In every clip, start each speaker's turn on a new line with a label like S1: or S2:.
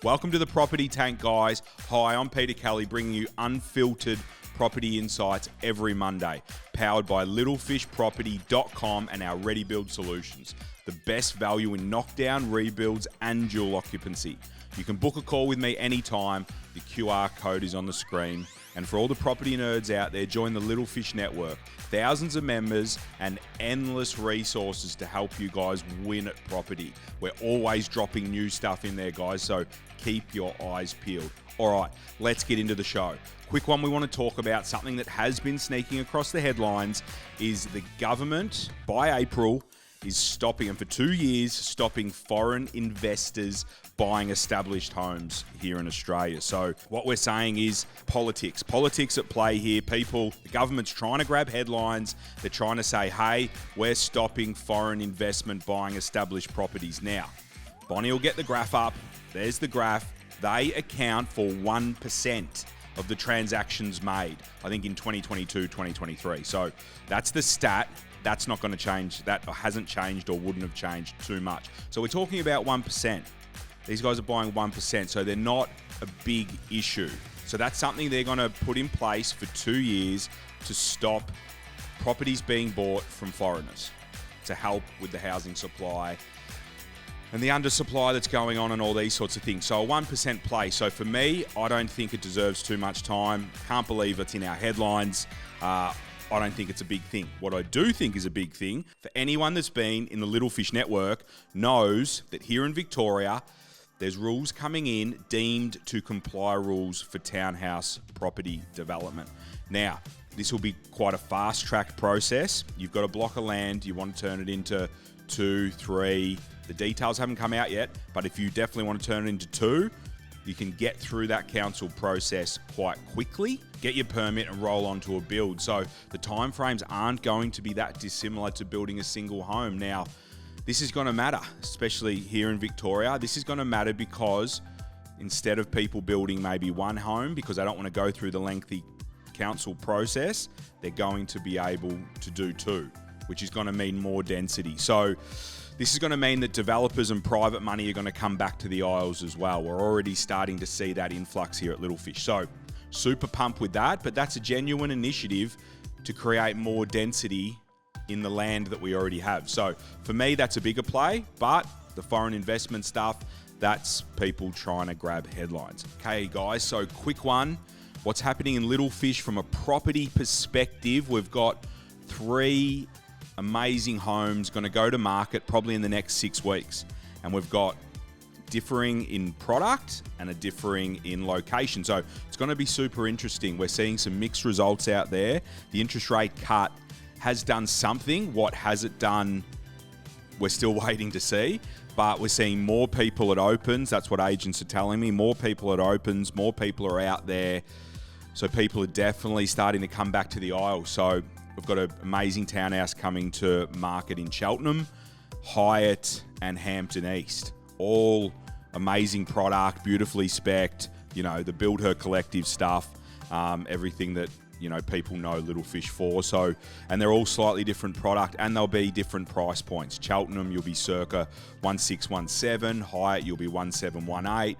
S1: Welcome to the Property Tank, guys. Hi, I'm Peter Kelly, bringing you unfiltered property insights every Monday, powered by littlefishproperty.com and our Ready Build solutions. The best value in knockdown, rebuilds, and dual occupancy. You can book a call with me anytime. The QR code is on the screen. And for all the property nerds out there, join the Little Fish Network. Thousands of members and endless resources to help you guys win at property. We're always dropping new stuff in there, guys, so keep your eyes peeled. All right, let's get into the show. Quick one we want to talk about, something that has been sneaking across the headlines, is the government, by April, is stopping, and for 2 years, stopping foreign investors buying established homes here in Australia. So what we're saying is politics at play here. The government's trying to grab headlines. They're trying to say, hey, we're stopping foreign investment buying established properties. Now, Bonnie will get the graph up. There's the graph. They account for 1% of the transactions made, I think in 2022, 2023. So that's the stat. That's not going to change. That hasn't changed or wouldn't have changed too much. So we're talking about 1%. These guys are buying 1%, so they're not a big issue. So that's something they're going to put in place for 2 years to stop properties being bought from foreigners, to help with the housing supply and the undersupply that's going on and all these sorts of things. So a 1% play. So for me, I don't think it deserves too much time. Can't believe it's in our headlines. I don't think it's a big thing. What I do think is a big thing, for anyone that's been in the Little Fish Network, knows that here in Victoria, there's rules coming in deemed to comply rules for townhouse property development. Now, this will be quite a fast-tracked process. You've got a block of land, you want to turn it into 2, 3. The details haven't come out yet, but if you definitely want to turn it into 2, you can get through that council process quite quickly, get your permit and roll onto a build. So the timeframes aren't going to be that dissimilar to building a single home. Now, this is going to matter, especially here in Victoria. This is going to matter because instead of people building maybe one home because they don't want to go through the lengthy council process, they're going to be able to do 2, which is going to mean more density. So this is going to mean that developers and private money are going to come back to the Isles as well. We're already starting to see that influx here at Little Fish. So super pumped with that, but that's a genuine initiative to create more density in the land that we already have. So for me, that's a bigger play, but the foreign investment stuff, that's people trying to grab headlines. Okay, guys, so quick one. What's happening in Little Fish from a property perspective? We've got 3 amazing homes going to go to market probably in the next 6 weeks. And we've got differing in product and a differing in location. So it's going to be super interesting. We're seeing some mixed results out there. The interest rate cut has done something. What has it done? We're still waiting to see, but we're seeing more people at opens. That's what agents are telling me. More people at opens, more people are out there. So people are definitely starting to come back to the Isles. So we've got an amazing townhouse coming to market in Cheltenham, Hyatt, and Hampton East. All amazing product, beautifully spec'd, the Build Her Collective stuff, everything that, people know Little Fish for. So, and they're all slightly different product and they'll be different price points. Cheltenham, you'll be circa 1617. Hyatt, you'll be 1718.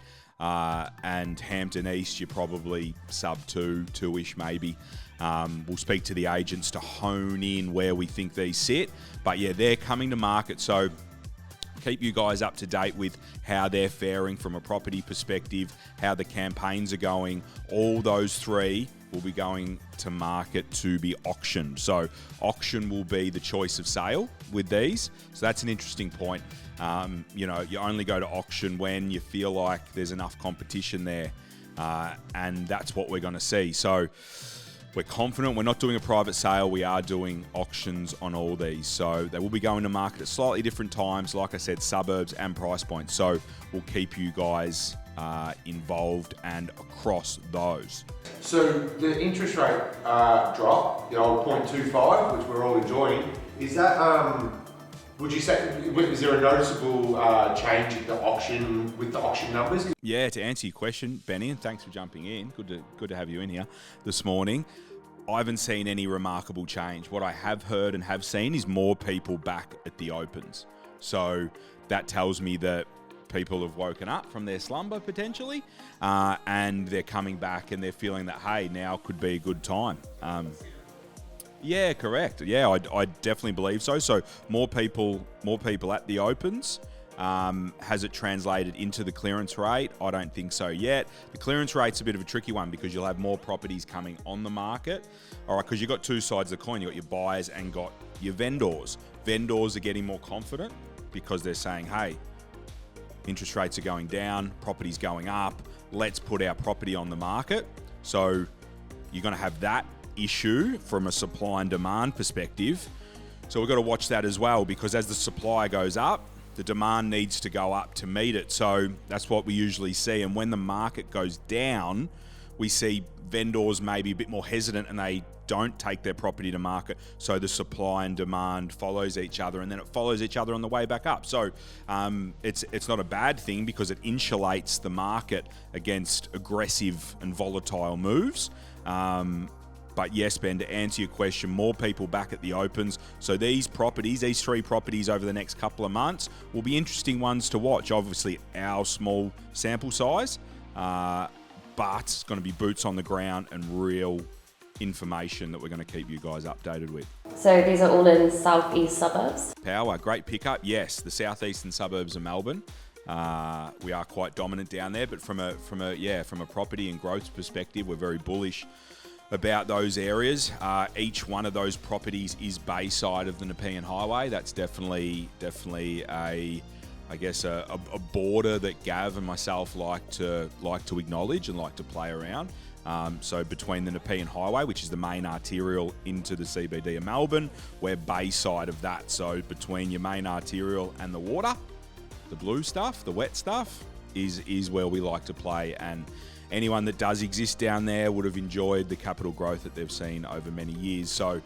S1: And Hampton East, you're probably sub 2-ish maybe. We'll speak to the agents to hone in where we think these sit. But yeah, they're coming to market. So keep you guys up to date with how they're faring from a property perspective, how the campaigns are going. All those 3 will be going to market to be auctioned. So auction will be the choice of sale with these. So that's an interesting point. You only go to auction when you feel like there's enough competition there. And that's what we're going to see. So we're confident. We're not doing a private sale. We are doing auctions on all these. So they will be going to market at slightly different times. Like I said, suburbs and price points. So we'll keep you guys involved and across those.
S2: So the interest rate drop, the old 0.25, which we're all enjoying, is that, would you say, is there a noticeable change at the auction with the auction numbers?
S1: Yeah, to answer your question, Benny, and thanks for jumping in. Good to have you in here this morning. I haven't seen any remarkable change. What I have heard and have seen is more people back at the opens. So that tells me that people have woken up from their slumber potentially, and they're coming back and they're feeling that, hey, now could be a good time. Yeah, correct. Yeah, I definitely believe so. So more people at the Opens. Has it translated into the clearance rate? I don't think so yet. The clearance rate's a bit of a tricky one because you'll have more properties coming on the market. All right, because you've got two sides of the coin. You've got your buyers and got your vendors. Vendors are getting more confident because they're saying, hey, interest rates are going down, property's going up, let's put our property on the market. So you're going to have that issue from a supply and demand perspective. So we've got to watch that as well, because as the supply goes up, the demand needs to go up to meet it. So that's what we usually see. And when the market goes down, we see vendors maybe a bit more hesitant and they don't take their property to market. So the supply and demand follows each other, and then it follows each other on the way back up. So it's not a bad thing because it insulates the market against aggressive and volatile moves. But yes, Ben, to answer your question, more people back at the Opens. So these three properties over the next couple of months will be interesting ones to watch. Obviously, our small sample size, but it's going to be boots on the ground and real information that we're going to keep you guys updated with.
S3: So these are all in southeast suburbs?
S1: Power, great pickup. Yes, the southeastern suburbs of Melbourne. We are quite dominant down there, but from a property and growth perspective, we're very bullish about those areas. Each one of those properties is bayside of the Nepean Highway. That's definitely a border that Gav and myself like to acknowledge and like to play around. So between the Nepean Highway, which is the main arterial into the CBD of Melbourne, we're bayside of that. So between your main arterial and the water, the blue stuff, the wet stuff, is where we like to play. And anyone that does exist down there would have enjoyed the capital growth that they've seen over many years. So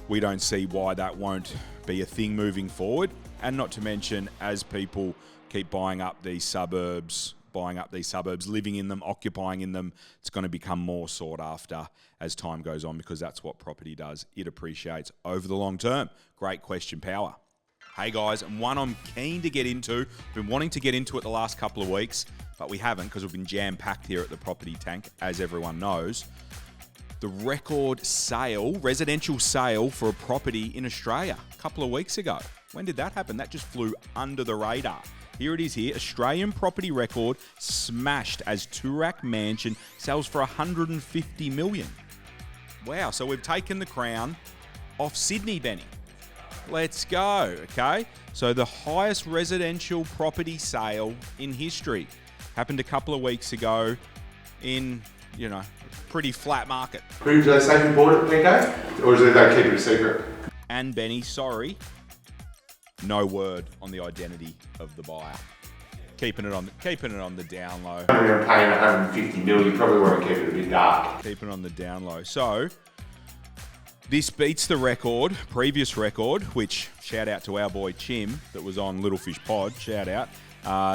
S1: we don't see why that won't be a thing moving forward. And not to mention, as people keep buying up these suburbs, living in them, occupying in them, it's going to become more sought after as time goes on, because that's what property does. It appreciates over the long term. Great question, Power. Hey guys, and one I'm keen to get into. I've been wanting to get into it the last couple of weeks, but we haven't because we've been jam-packed here at the Property Tank, as everyone knows. The record residential sale for a property in Australia a couple of weeks ago. When did that happen? That just flew under the radar. Here it is here. Australian property record smashed as Toorak Mansion sells for 150 million. Wow, so we've taken the crown off Sydney, Benny. Let's go, okay? So the highest residential property sale in history happened a couple of weeks ago in, pretty flat market.
S2: Who do they say who bought it, Nico? Or do they keep it a secret?
S1: And Benny, sorry, no word on the identity of the buyer. Keeping it on the down low.
S2: If you're paying 150 mil, you probably want to keep it a bit dark.
S1: Keeping it on the down low. So this beats the previous record, which shout out to our boy Chim that was on Little Fish Pod. Shout out.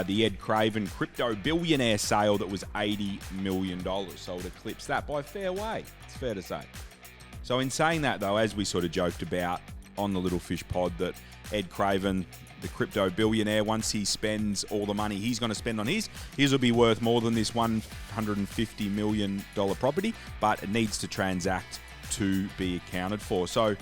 S1: The Ed Craven crypto billionaire sale that was $80 million. So it eclipsed that by a fair way. It's fair to say. So in saying that, though, as we sort of joked about on the Little Fish Pod, that Ed Craven, the crypto billionaire, once he spends all the money he's going to spend on his will be worth more than this $150 million property, but it needs to transact to be accounted for. So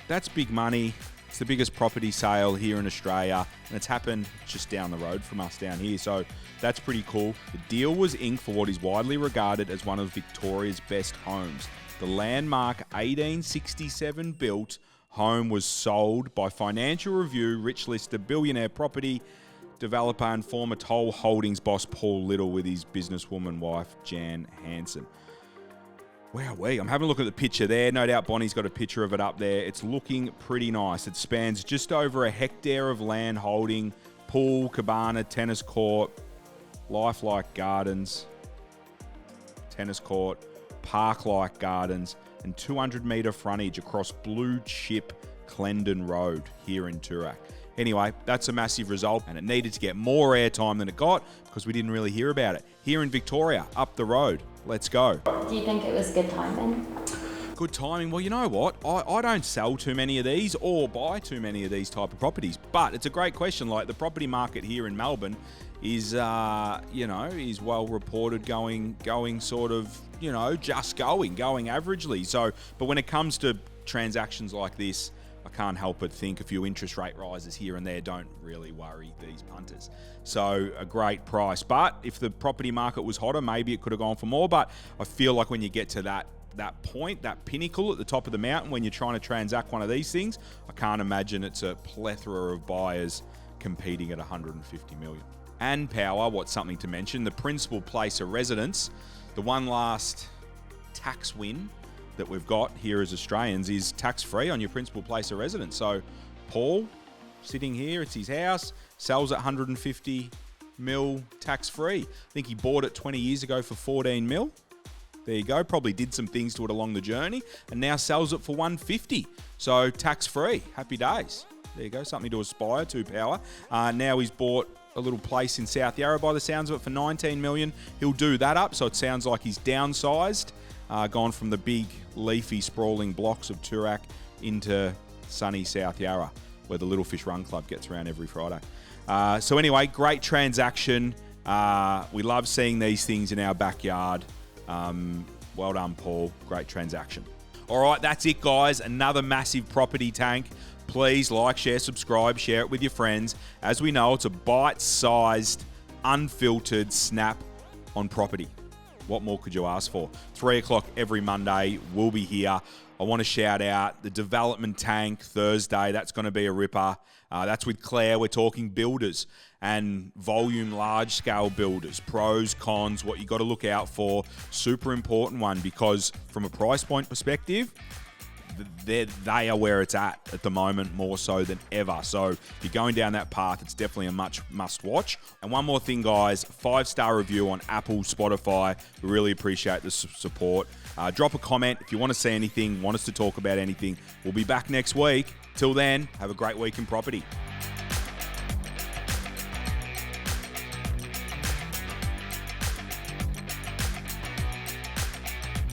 S1: that's big money. It's the biggest property sale here in Australia, and it's happened just down the road from us down here. So that's pretty cool. The deal was inked for what is widely regarded as one of Victoria's best homes. The landmark 1867 built home was sold by Financial Review, rich list of billionaire property developer and former Toll Holdings boss Paul Little with his businesswoman wife Jan Hansen. Wowee, I'm having a look at the picture there. No doubt Bonnie's got a picture of it up there. It's looking pretty nice. It spans just over a hectare of land holding, pool, cabana, tennis court, lifelike gardens, tennis court, park-like gardens, and 200-metre frontage across blue chip Clendon Road here in Toorak. Anyway, that's a massive result, and it needed to get more airtime than it got because we didn't really hear about it. Here in Victoria, up the road. Let's go.
S3: Do you think it was good timing?
S1: Good timing. Well, you know what? I don't sell too many of these or buy too many of these type of properties, but it's a great question. Like the property market here in Melbourne is, is well reported going sort of, just going averagely. So, but when it comes to transactions like this, I can't help but think a few interest rate rises here and there don't really worry these punters. So a great price. But if the property market was hotter, maybe it could have gone for more. But I feel like when you get to that point, that pinnacle at the top of the mountain, when you're trying to transact one of these things, I can't imagine it's a plethora of buyers competing at 150 million. And power, what's something to mention, the principal place of residence, the one last tax win that we've got here as Australians is tax-free on your principal place of residence. So Paul, sitting here, it's his house, sells at 150 mil tax-free. I think he bought it 20 years ago for 14 mil. There you go, probably did some things to it along the journey and now sells it for 150. So tax-free, happy days. There you go, something to aspire to, power. Now he's bought a little place in South Yarra by the sounds of it for 19 million. He'll do that up, so it sounds like he's downsized. Gone from the big, leafy, sprawling blocks of Toorak into sunny South Yarra, where the Little Fish Run Club gets around every Friday. So anyway, great transaction. We love seeing these things in our backyard. Well done, Paul. Great transaction. All right, that's it, guys. Another massive property tank. Please like, share, subscribe, share it with your friends. As we know, it's a bite-sized, unfiltered snap on property. What more could you ask for? 3 o'clock every Monday, we'll be here. I want to shout out the development tank Thursday. That's going to be a ripper. That's with Claire. We're talking builders and volume, large-scale builders. Pros, cons, what you got to look out for. Super important one because from a price point perspective, they are where it's at the moment more so than ever. So if you're going down that path, it's definitely a must watch. And one more thing, guys, 5-star review on Apple, Spotify. We really appreciate the support. Drop a comment if you want to see anything, want us to talk about anything. We'll be back next week. Till then, have a great week in property.